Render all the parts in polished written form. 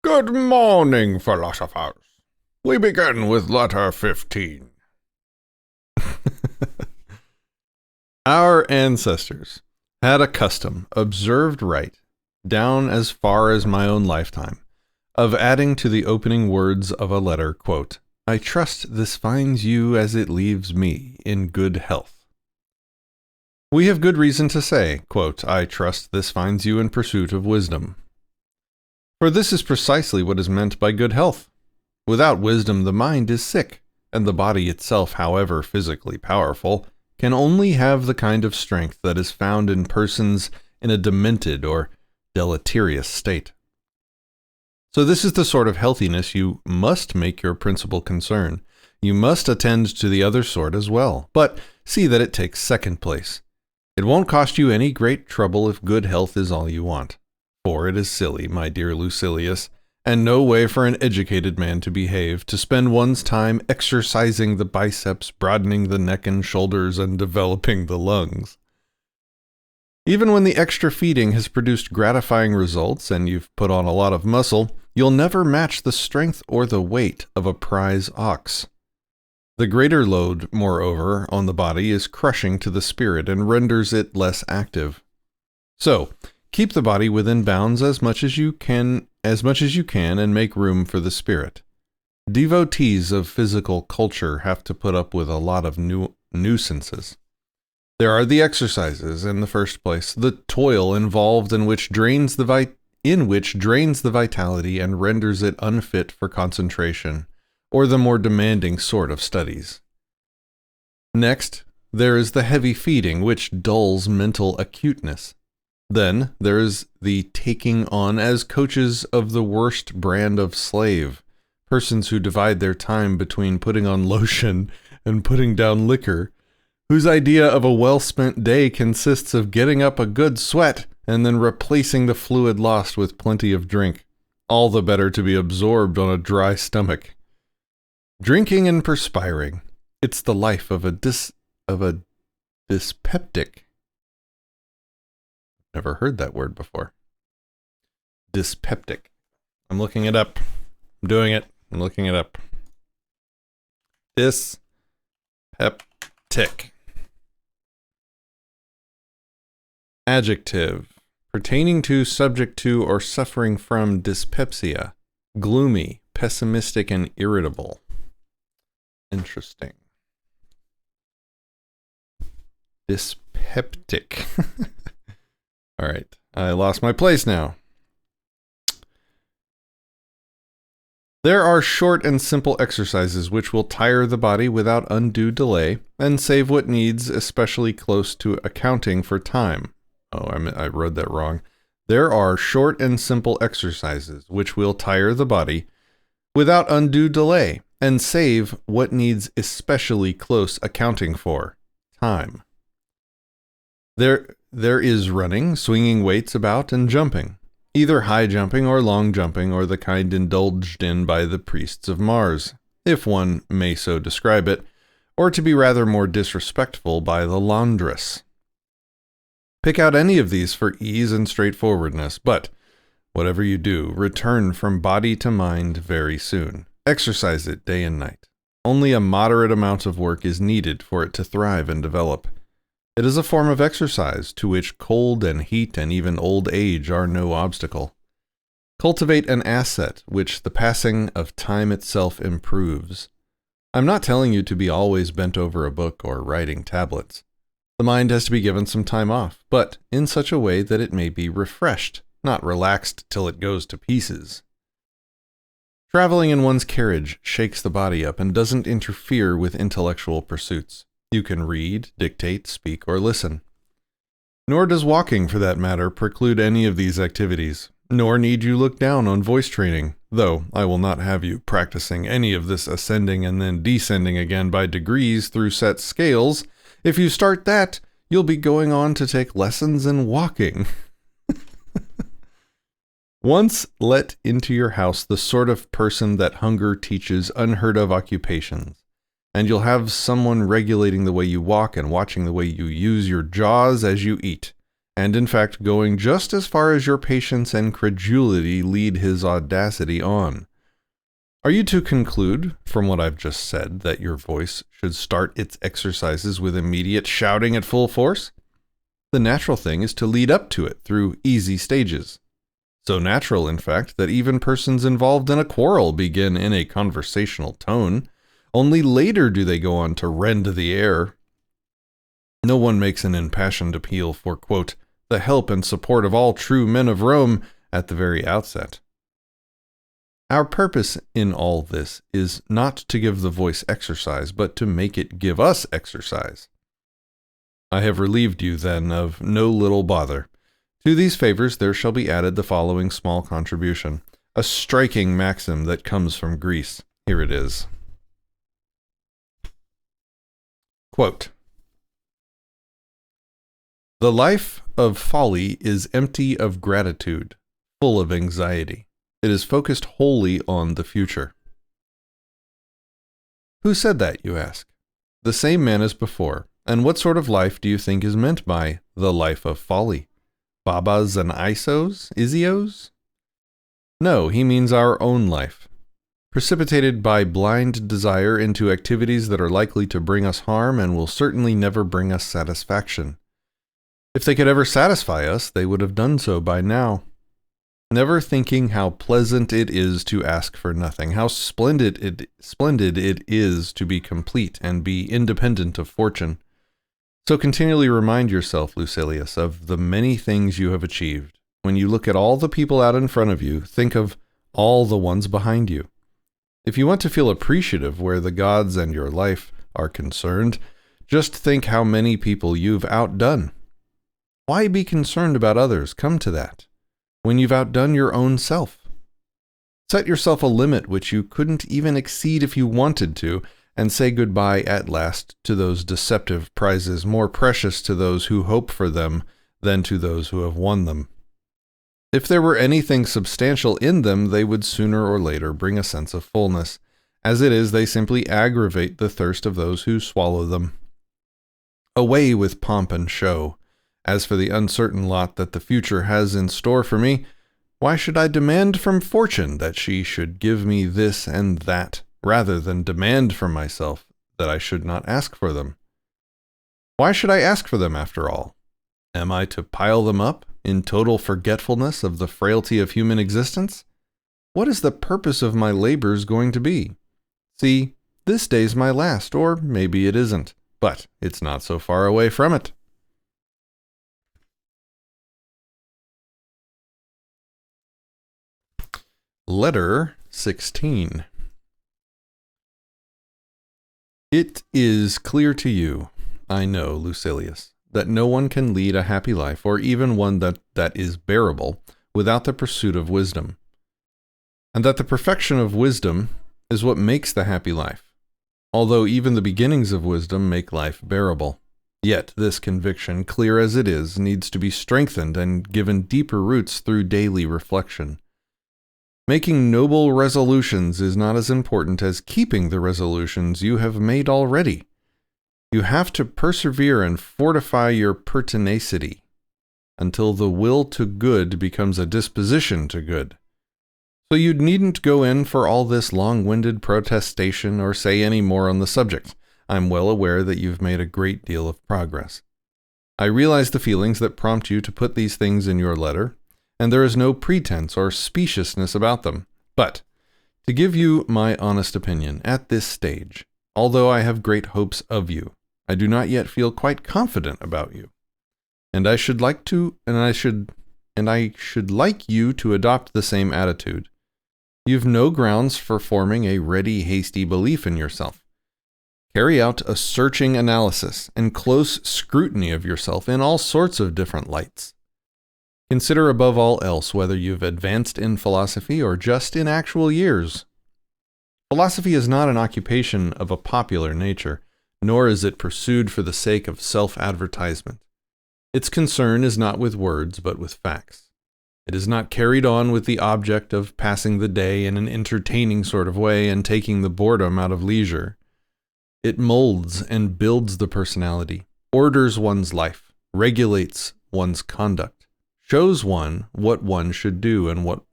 Good morning, philosophers. We begin with letter 15. Our ancestors had a custom, observed right, down as far as my own lifetime, of adding to the opening words of a letter, quote, I trust this finds you as it leaves me in good health. We have good reason to say, quote, I trust this finds you in pursuit of wisdom. For this is precisely what is meant by good health. Without wisdom the mind is sick, and the body itself, however physically powerful, can only have the kind of strength that is found in persons in a demented or deleterious state. So this is the sort of healthiness you must make your principal concern. You must attend to the other sort as well, but see that it takes second place. It won't cost you any great trouble if good health is all you want. For it is silly, my dear Lucilius, and no way for an educated man to behave, to spend one's time exercising the biceps, broadening the neck and shoulders, and developing the lungs. Even when the extra feeding has produced gratifying results and you've put on a lot of muscle, you'll never match the strength or the weight of a prize ox. The greater load, moreover, on the body is crushing to the spirit and renders it less active. So, keep the body within bounds as much as you can, and make room for the spirit. Devotees of physical culture have to put up with a lot of nuisances. There are the exercises, in the first place, the toil involved in which drains the vitality and renders it unfit for concentration, or the more demanding sort of studies. Next, there is the heavy feeding, which dulls mental acuteness. Then there is the taking on as coaches of the worst brand of slave, persons who divide their time between putting on lotion and putting down liquor, whose idea of a well-spent day consists of getting up a good sweat and then replacing the fluid lost with plenty of drink, all the better to be absorbed on a dry stomach. Drinking and perspiring, it's the life of a dyspeptic. Never heard that word before. Dyspeptic. I'm looking it up. I'm doing it. I'm looking it up. Dyspeptic. Adjective. Pertaining to, subject to, or suffering from dyspepsia. Gloomy, pessimistic, and irritable. Interesting. Dyspeptic. All right, I lost my place now. There are short and simple exercises which will tire the body without undue delay and save what needs, especially close to accounting for time. Oh, I wrote that wrong. There are short and simple exercises which will tire the body without undue delay and save what needs especially close accounting for time. There is running, swinging weights about, and jumping, either high jumping or long jumping, or the kind indulged in by the priests of Mars, if one may so describe it, or to be rather more disrespectful, by the laundress. Pick out any of these for ease and straightforwardness, but, whatever you do, return from body to mind very soon. Exercise it day and night. Only a moderate amount of work is needed for it to thrive and develop. It is a form of exercise to which cold and heat and even old age are no obstacle. Cultivate an asset which the passing of time itself improves. I'm not telling you to be always bent over a book or writing tablets. The mind has to be given some time off, but in such a way that it may be refreshed, not relaxed till it goes to pieces. Traveling in one's carriage shakes the body up and doesn't interfere with intellectual pursuits. You can read, dictate, speak, or listen. Nor does walking, for that matter, preclude any of these activities, nor need you look down on voice training, though I will not have you practicing any of this ascending and then descending again by degrees through set scales. If you start that, you'll be going on to take lessons in walking. Once let into your house the sort of person that hunger teaches unheard of occupations, and you'll have someone regulating the way you walk and watching the way you use your jaws as you eat, and in fact going just as far as your patience and credulity lead his audacity on. Are you to conclude, from what I've just said, that your voice should start its exercises with immediate shouting at full force? The natural thing is to lead up to it through easy stages. So natural, in fact, that even persons involved in a quarrel begin in a conversational tone. Only later do they go on to rend the air. No one makes an impassioned appeal for, quote, the help and support of all true men of Rome at the very outset. Our purpose in all this is not to give the voice exercise, but to make it give us exercise. I have relieved you, then, of no little bother. To these favors there shall be added the following small contribution, a striking maxim that comes from Greece. Here it is. Quote, the life of folly is empty of gratitude, full of anxiety. It is focused wholly on the future. Who said that, you ask? The same man as before. And what sort of life do you think is meant by the life of folly? Babas and Isios? No, he means our own life, precipitated by blind desire into activities that are likely to bring us harm and will certainly never bring us satisfaction. If they could ever satisfy us, they would have done so by now. Never thinking how pleasant it is to ask for nothing, how splendid it is to be complete and be independent of fortune. So continually remind yourself, Lucilius, of the many things you have achieved. When you look at all the people out in front of you, think of all the ones behind you. If you want to feel appreciative where the gods and your life are concerned, just think how many people you've outdone. Why be concerned about others? Come to that. When you've outdone your own self. Set yourself a limit which you couldn't even exceed if you wanted to, and say goodbye at last to those deceptive prizes more precious to those who hope for them than to those who have won them. If there were anything substantial in them, they would sooner or later bring a sense of fullness. As it is, they simply aggravate the thirst of those who swallow them. Away with pomp and show. As for the uncertain lot that the future has in store for me, why should I demand from fortune that she should give me this and that, rather than demand from myself that I should not ask for them? Why should I ask for them, after all? Am I to pile them up in total forgetfulness of the frailty of human existence? What is the purpose of my labors going to be? See, this day's my last, or maybe it isn't, but it's not so far away from it. Letter 16. It is clear to you, I know, Lucilius, that no one can lead a happy life, or even one that is bearable, without the pursuit of wisdom, and that the perfection of wisdom is what makes the happy life, although even the beginnings of wisdom make life bearable. Yet this conviction, clear as it is, needs to be strengthened and given deeper roots through daily reflection. Making noble resolutions is not as important as keeping the resolutions you have made already. You have to persevere and fortify your pertinacity until the will to good becomes a disposition to good. So you needn't go in for all this long-winded protestation or say any more on the subject. I'm well aware that you've made a great deal of progress. I realize the feelings that prompt you to put these things in your letter, and there is no pretense or speciousness about them. But, to give you my honest opinion, at this stage, although I have great hopes of you, I do not yet feel quite confident about you. And I should like you to adopt the same attitude. You've no grounds for forming a ready, hasty belief in yourself. Carry out a searching analysis and close scrutiny of yourself in all sorts of different lights. Consider above all else whether you've advanced in philosophy or just in actual years. Philosophy is not an occupation of a popular nature, nor is it pursued for the sake of self-advertisement. Its concern is not with words, but with facts. It is not carried on with the object of passing the day in an entertaining sort of way and taking the boredom out of leisure. It molds and builds the personality, orders one's life, regulates one's conduct, shows one what one should do and what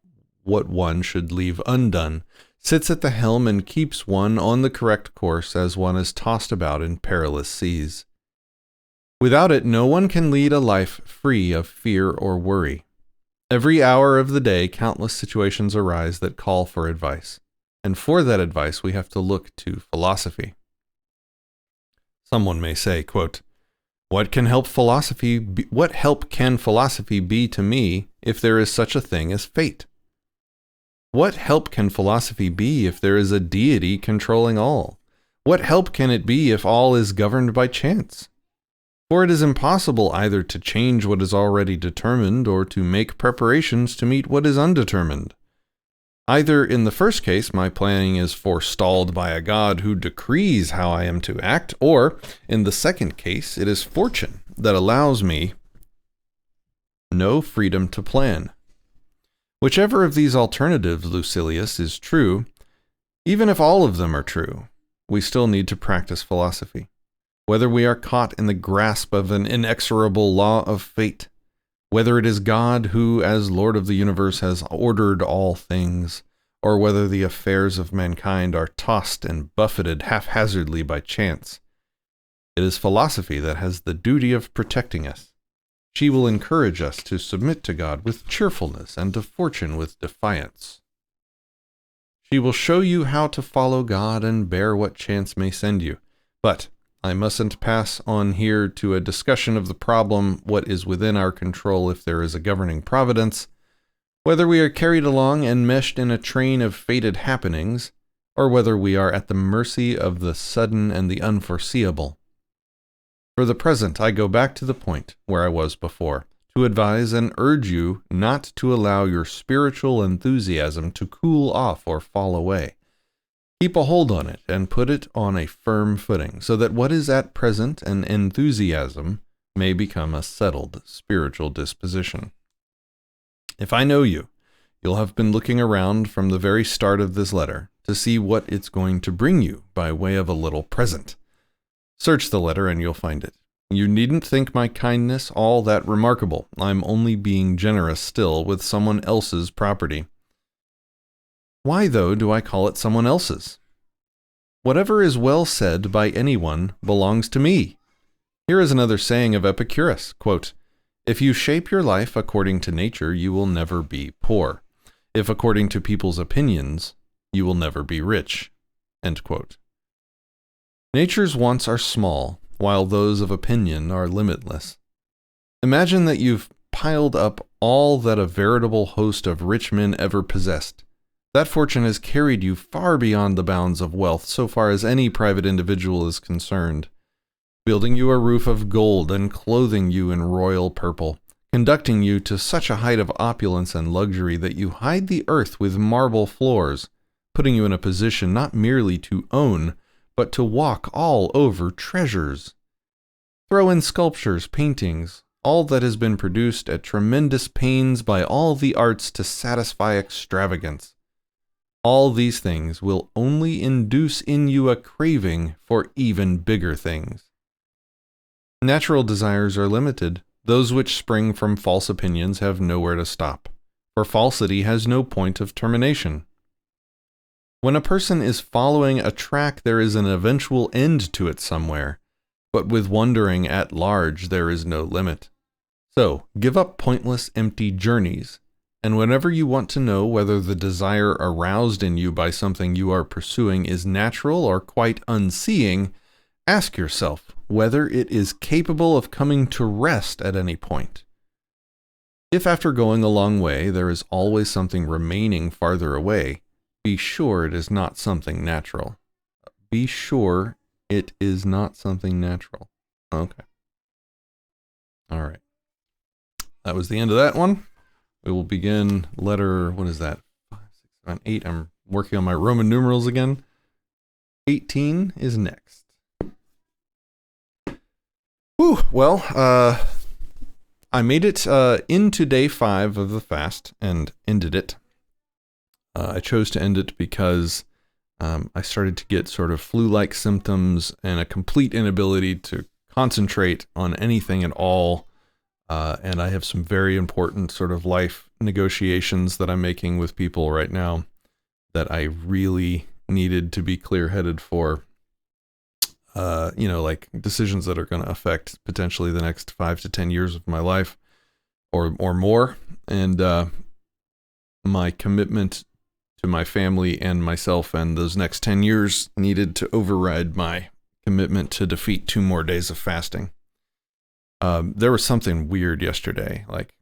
one should leave undone, sits at the helm and keeps one on the correct course as one is tossed about in perilous seas. Without it, no one can lead a life free of fear or worry. Every hour of the day, countless situations arise that call for advice, and for that advice we have to look to philosophy. Someone may say, quote, what help can philosophy be to me if there is such a thing as fate? What help can philosophy be if there is a deity controlling all? What help can it be if all is governed by chance? For it is impossible either to change what is already determined or to make preparations to meet what is undetermined. Either in the first case, my planning is forestalled by a god who decrees how I am to act, or in the second case, it is fortune that allows me no freedom to plan. Whichever of these alternatives, Lucilius, is true, even if all of them are true, we still need to practice philosophy. Whether we are caught in the grasp of an inexorable law of fate, whether it is God who, as Lord of the universe, has ordered all things, or whether the affairs of mankind are tossed and buffeted haphazardly by chance, it is philosophy that has the duty of protecting us. She will encourage us to submit to God with cheerfulness and to fortune with defiance. She will show you how to follow God and bear what chance may send you. But I mustn't pass on here to a discussion of the problem what is within our control if there is a governing providence, whether we are carried along and meshed in a train of fated happenings, or whether we are at the mercy of the sudden and the unforeseeable. For the present, I go back to the point where I was before, to advise and urge you not to allow your spiritual enthusiasm to cool off or fall away. Keep a hold on it and put it on a firm footing, so that what is at present an enthusiasm may become a settled spiritual disposition. If I know you, you'll have been looking around from the very start of this letter to see what it's going to bring you by way of a little present. Search the letter and you'll find it. You needn't think my kindness all that remarkable. I'm only being generous still with someone else's property. Why, though, do I call it someone else's? Whatever is well said by anyone belongs to me. Here is another saying of Epicurus, quote, if you shape your life according to nature, you will never be poor. If according to people's opinions, you will never be rich. End quote. Nature's wants are small, while those of opinion are limitless. Imagine that you've piled up all that a veritable host of rich men ever possessed. That fortune has carried you far beyond the bounds of wealth so far as any private individual is concerned, building you a roof of gold and clothing you in royal purple, conducting you to such a height of opulence and luxury that you hide the earth with marble floors, putting you in a position not merely to own, but to walk all over treasures. Throw in sculptures, paintings, all that has been produced at tremendous pains by all the arts to satisfy extravagance. All these things will only induce in you a craving for even bigger things. Natural desires are limited. Those which spring from false opinions have nowhere to stop, for falsity has no point of termination. When a person is following a track, there is an eventual end to it somewhere, but with wandering at large there is no limit. So, give up pointless, empty journeys, and whenever you want to know whether the desire aroused in you by something you are pursuing is natural or quite unseeing, ask yourself whether it is capable of coming to rest at any point. If after going a long way there is always something remaining farther away, be sure it is not something natural. Be sure it is not something natural. Okay. All right. That was the end of that one. We will begin letter, what is that? 5, 6, 7, 8. I'm working on my Roman numerals again. 18 is next. Whew, well, I made it into day 5 of the fast and ended it. I chose to end it because I started to get sort of flu-like symptoms and a complete inability to concentrate on anything at all. And I have some very important sort of life negotiations that I'm making with people right now that I really needed to be clear-headed for. Like decisions that are going to affect potentially the next 5 to 10 years of my life or more. And my commitment to my family and myself and those next 10 years needed to override my commitment to defeat 2 more days of fasting. There was something weird yesterday. Like,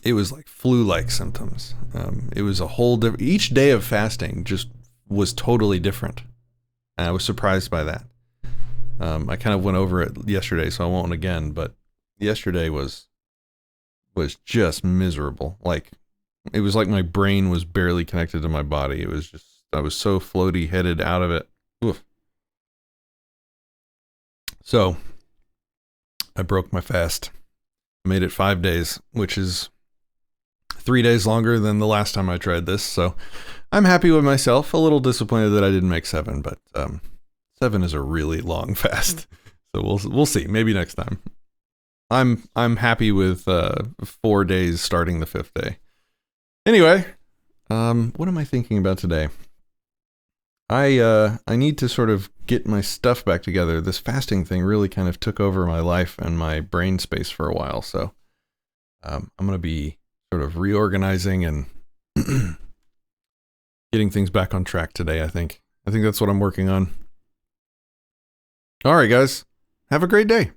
it was like flu-like symptoms. It was a whole different, each day of fasting just was totally different. And I was surprised by that. I kind of went over it yesterday, so I won't again, but yesterday was just miserable. Like, it was like my brain was barely connected to my body. It was just, I was so floaty headed out of it. Oof. So I broke my fast, made it 5 days, which is 3 days longer than the last time I tried this. So I'm happy with myself. A little disappointed that I didn't make 7, but 7 is a really long fast. So we'll see. Maybe next time. I'm happy with 4 days starting the 5th day. Anyway, what am I thinking about today? I need to sort of get my stuff back together. This fasting thing really kind of took over my life and my brain space for a while. So I'm going to be sort of reorganizing and getting things back on track today, I think. I think that's what I'm working on. All right, guys. Have a great day.